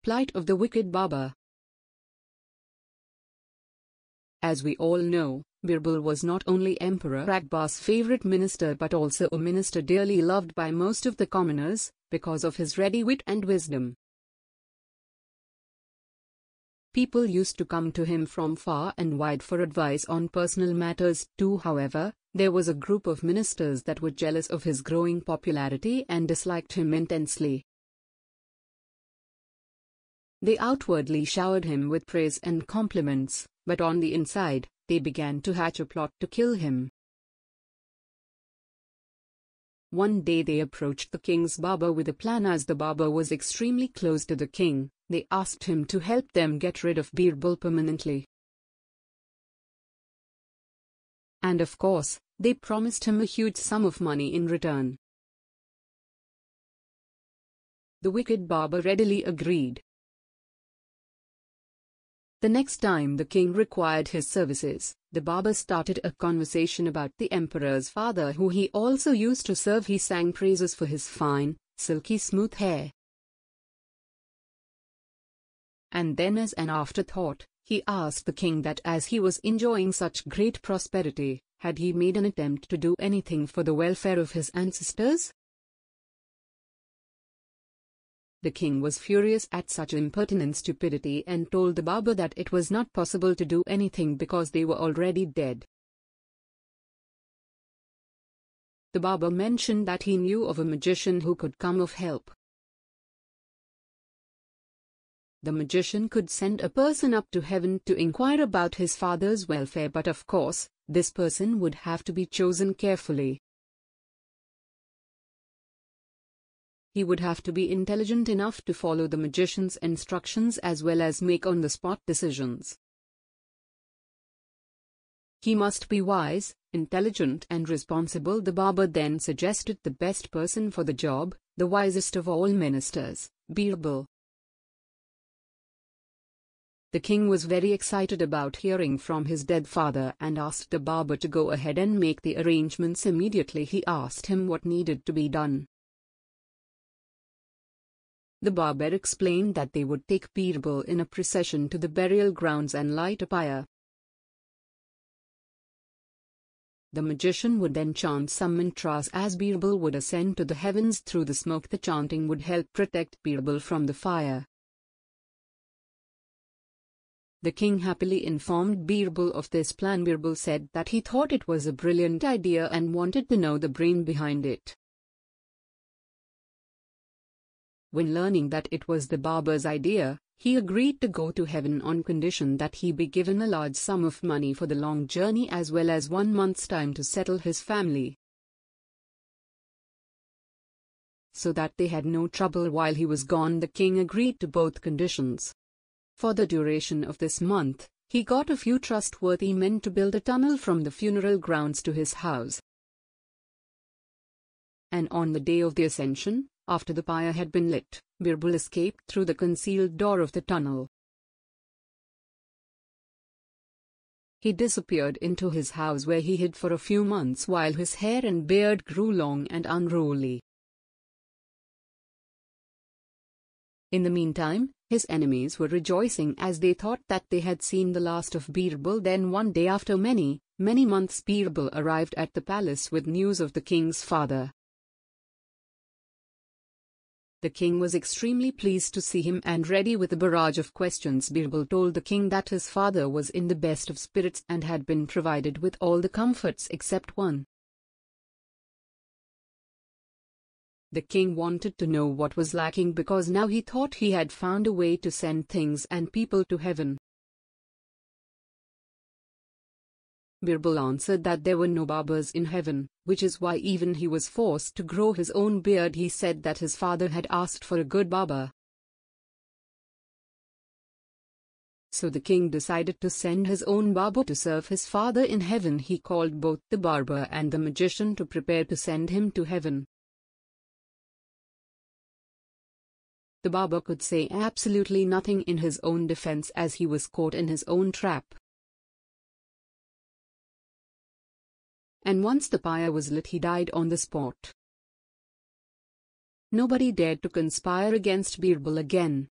Plight of the wicked barber. As we all know, Birbal was not only Emperor Akbar's favorite minister but also a minister dearly loved by most of the commoners, because of his ready wit and wisdom. People used to come to him from far and wide for advice on personal matters too. However, there was a group of ministers that were jealous of his growing popularity and disliked him intensely. They outwardly showered him with praise and compliments, but on the inside, they began to hatch a plot to kill him. One day they approached the king's barber with a plan. As the barber was extremely close to the king, they asked him to help them get rid of Birbal permanently. And of course, they promised him a huge sum of money in return. The wicked barber readily agreed. The next time the king required his services, the barber started a conversation about the emperor's father, who he also used to serve. He sang praises for his fine, silky smooth hair. And then, as an afterthought, he asked the king that as he was enjoying such great prosperity, had he made an attempt to do anything for the welfare of his ancestors? The king was furious at such impertinent stupidity and told the barber that it was not possible to do anything because they were already dead. The barber mentioned that he knew of a magician who could come of help. The magician could send a person up to heaven to inquire about his father's welfare, but of course, this person would have to be chosen carefully. He would have to be intelligent enough to follow the magician's instructions as well as make on-the-spot decisions. He must be wise, intelligent and responsible. The barber then suggested the best person for the job, the wisest of all ministers, Birbal. The king was very excited about hearing from his dead father and asked the barber to go ahead and make the arrangements immediately. He asked him what needed to be done. The barber explained that they would take Birbal in a procession to the burial grounds and light a pyre. The magician would then chant some mantras as Birbal would ascend to the heavens through the smoke. The chanting would help protect Birbal from the fire. The king happily informed Birbal of this plan. Birbal said that he thought it was a brilliant idea and wanted to know the brain behind it. When learning that it was the barber's idea, he agreed to go to heaven on condition that he be given a large sum of money for the long journey as well as 1 month's time to settle his family, so that they had no trouble while he was gone. The king agreed to both conditions. For the duration of this month, he got a few trustworthy men to build a tunnel from the funeral grounds to his house. And on the day of the ascension, after the pyre had been lit, Birbal escaped through the concealed door of the tunnel. He disappeared into his house where he hid for a few months while his hair and beard grew long and unruly. In the meantime, his enemies were rejoicing as they thought that they had seen the last of Birbal. Then one day after many months, Birbal arrived at the palace with news of the king's father. The king was extremely pleased to see him and ready with a barrage of questions. Birbal told the king that his father was in the best of spirits and had been provided with all the comforts except one. The king wanted to know what was lacking because now he thought he had found a way to send things and people to heaven. Birbal answered that there were no barbers in heaven, which is why even he was forced to grow his own beard. He said that his father had asked for a good barber. So the king decided to send his own barber to serve his father in heaven. He called both the barber and the magician to prepare to send him to heaven. The barber could say absolutely nothing in his own defense as he was caught in his own trap. And once the pyre was lit, he died on the spot. Nobody dared to conspire against Birbal again.